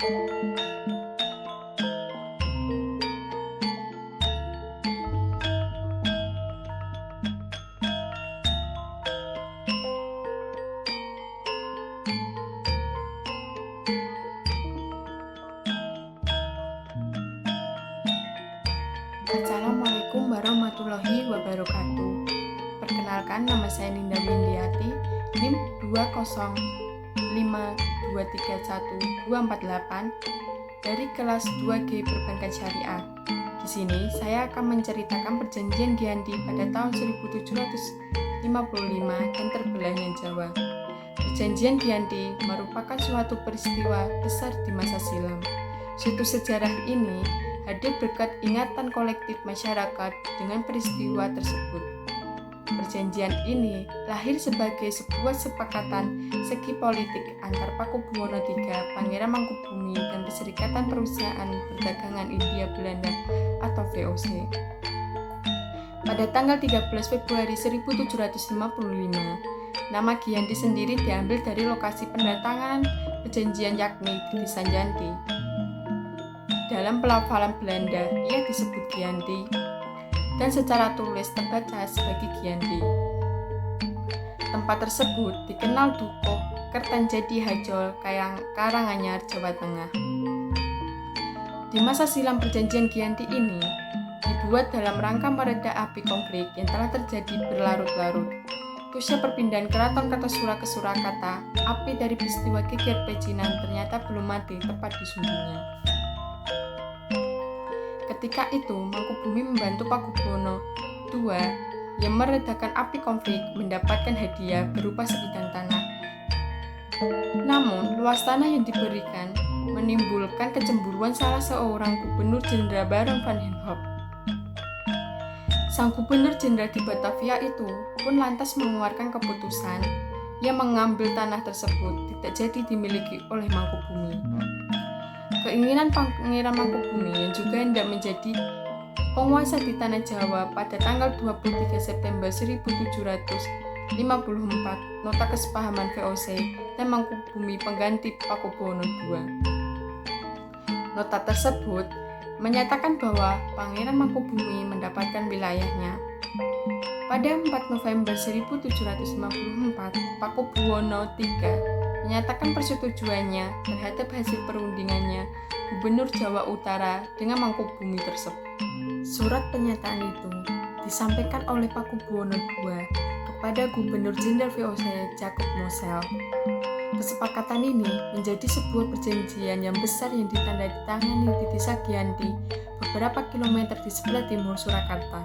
Assalamualaikum warahmatullahi wabarakatuh. Perkenalkan, nama saya Ninda Windiati, NIM 205231248 dari kelas 2G Perbankan Syariah. Di sini saya akan menceritakan perjanjian Giyanti pada tahun 1755 dan terbelahnya Jawa. Perjanjian Giyanti merupakan suatu peristiwa besar di masa silam. Situs sejarah ini hadir berkat ingatan kolektif masyarakat dengan peristiwa tersebut. Perjanjian ini lahir sebagai sebuah sepakatan segi politik antar Pakubuwono III, Pangeran Mangkubumi, dan Perserikatan Perusahaan Perdagangan India Belanda atau VOC. Pada tanggal 13 Februari 1755, nama Giyanti sendiri diambil dari lokasi pendatangan perjanjian, yakni di Desa Janti. Dalam pelafalan Belanda, ia disebut Giyanti, dan secara tulis terbaca sebagai Giyanti. Tempat tersebut dikenal Dukuh, Kertanjadi Hajol, Karanganyar, Jawa Tengah. Di masa silam perjanjian Giyanti ini dibuat dalam rangka mereda api konflik yang telah terjadi berlarut-larut. Usai perpindahan keraton Kartasura ke Surakarta, api dari peristiwa geger pecinan ternyata belum mati tepat di sumbernya. Ketika itu, Mangkubumi membantu Pakubuwono II yang meredakan api konflik mendapatkan hadiah berupa sebidang tanah. Namun, luas tanah yang diberikan menimbulkan kecemburuan salah seorang Gubernur Jenderal Baron van Henhoff. Sang Gubernur Jenderal di Batavia itu pun lantas mengeluarkan keputusan yang mengambil tanah tersebut tidak jadi dimiliki oleh Mangkubumi. Keinginan Pangeran Mangkubumi yang juga hendak menjadi penguasa di tanah Jawa pada tanggal 23 September 1754, nota kesepahaman VOC dan Mangkubumi pengganti Pakubuwono II. Nota tersebut menyatakan bahwa Pangeran Mangkubumi mendapatkan wilayahnya. Pada 4 November 1754, Pakubuwono III menyatakan persetujuannya terhadap hasil perundingannya Gubernur Jawa Utara dengan Mangkubumi tersebut. Surat pernyataan itu disampaikan oleh Pakubuwono II kepada Gubernur Jenderal VOC Jacob Mosel. Kesepakatan ini menjadi sebuah perjanjian yang besar yang ditandatangani di Desa Giyanti, beberapa kilometer di sebelah timur Surakarta.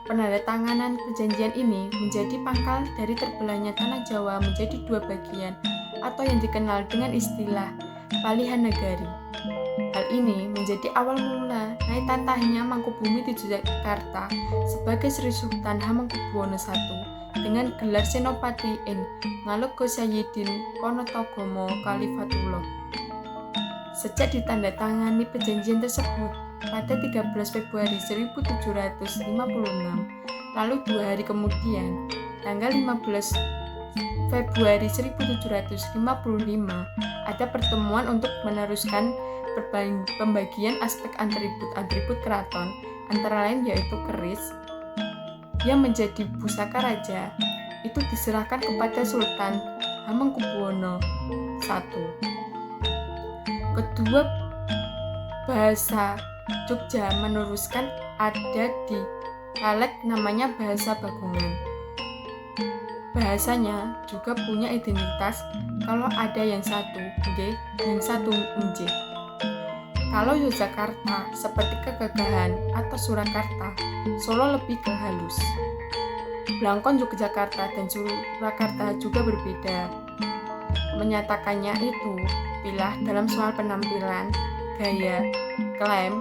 Penandatanganan perjanjian ini menjadi pangkal dari terbelahnya tanah Jawa menjadi dua bagian atau yang dikenal dengan istilah palihan negari. Hal ini menjadi awal mula naik tatahnya Mangkubumi di Jakarta sebagai Sri Sultan Hamengkubuwono I dengan gelar Senopati ing Ngaloko Sayyidin Ponorogomo Khalifatullah. Sejak ditandatangani perjanjian tersebut pada 13 Februari 1756, lalu 2 hari kemudian, tanggal 15 Februari 1755, ada pertemuan untuk meneruskan pembagian aspek atribut keraton, antara lain yaitu keris yang menjadi pusaka raja, itu diserahkan kepada Sultan Hamengkubuwono I. Kedua bahasa Jogja meneruskan ada di dialek namanya bahasa Bagongan. Bahasanya juga punya identitas kalau ada yang satu G dan satu Nj. Kalau Yogyakarta seperti kegagahan atau Surakarta, Solo lebih ke halus. Blangkon Yogyakarta dan Surakarta juga berbeda. Menyatakannya itu pilah dalam soal penampilan, gaya, klaim,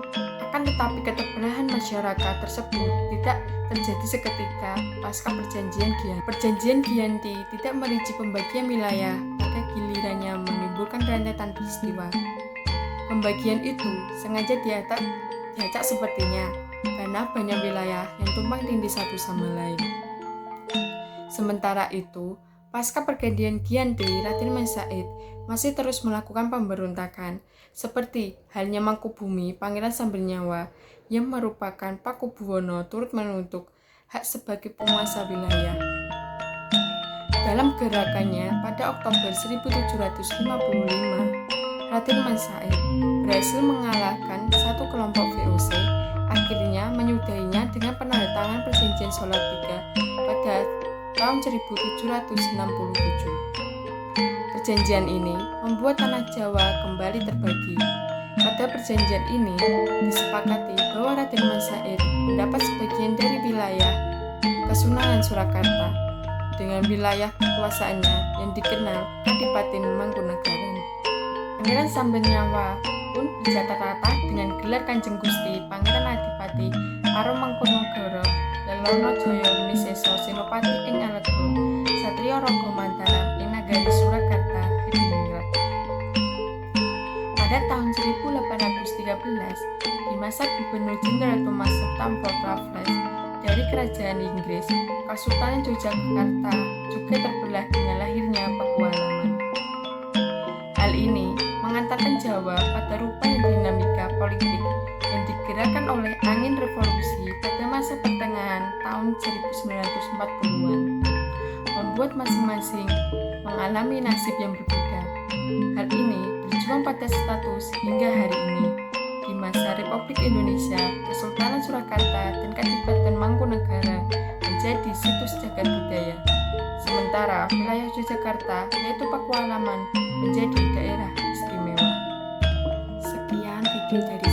akan tetapi keterbelahan masyarakat tersebut tidak terjadi seketika pasca perjanjian Giyanti. Perjanjian Giyanti tidak merinci pembagian wilayah, pada gilirannya menimbulkan rentetan peristiwa. Pembagian itu sengaja diacak sepertinya karena banyak wilayah yang tumpang tindih satu sama lain. Sementara itu, pasca pergantian Giyanti, Raden Mas Said masih terus melakukan pemberontakan, seperti halnya Mangkubumi Pangeran Sambernyawa yang merupakan Pakubuwono turut menuntut hak sebagai penguasa wilayah. Dalam gerakannya pada Oktober 1755, Raden Mas Said berhasil mengalahkan satu kelompok VOC, akhirnya menyudahinya dengan penandatangan perjanjian Salatiga pada tahun 1767. Perjanjian ini membuat tanah Jawa kembali terbagi. Pada perjanjian ini disepakati bahwa Raden Mas Said mendapat sebagian dari wilayah Kesunanan Surakarta dengan wilayah kekuasaannya yang dikenal Kadipaten Mangkunegaran. Pangeran Sambernyawa pun bercata-tata dengan gelar Kanjeng Gusti Pangeran Adipati karo Mangkunegara Lelono Jaya Miseso Senopati ing Alego Satriya Raga Mataram ing Nagari Surakarta Hadiningrat. Pada tahun 1813, di masa Gubernur Jenderal Thomas Stamford Raffles dari Kerajaan Inggris, Kesultanan Yogyakarta juga terbelah dengan lahirnya Pakualaman. Hal ini mengantarkan Jawa pada rupanya dinamika politik yang digerakkan oleh angin revolusi pada masa pertengahan tahun 1940-an, membuat masing-masing mengalami nasib yang berbeda. Hal ini berjuang pada status hingga hari ini. Di masa Republik Indonesia, Kesultanan Surakarta dan Kadipaten Mangkunegara menjadi situs cagar budaya. Sementara wilayah Yogyakarta, yaitu Pakualaman, menjadi daerah istimewa. Sekian video dari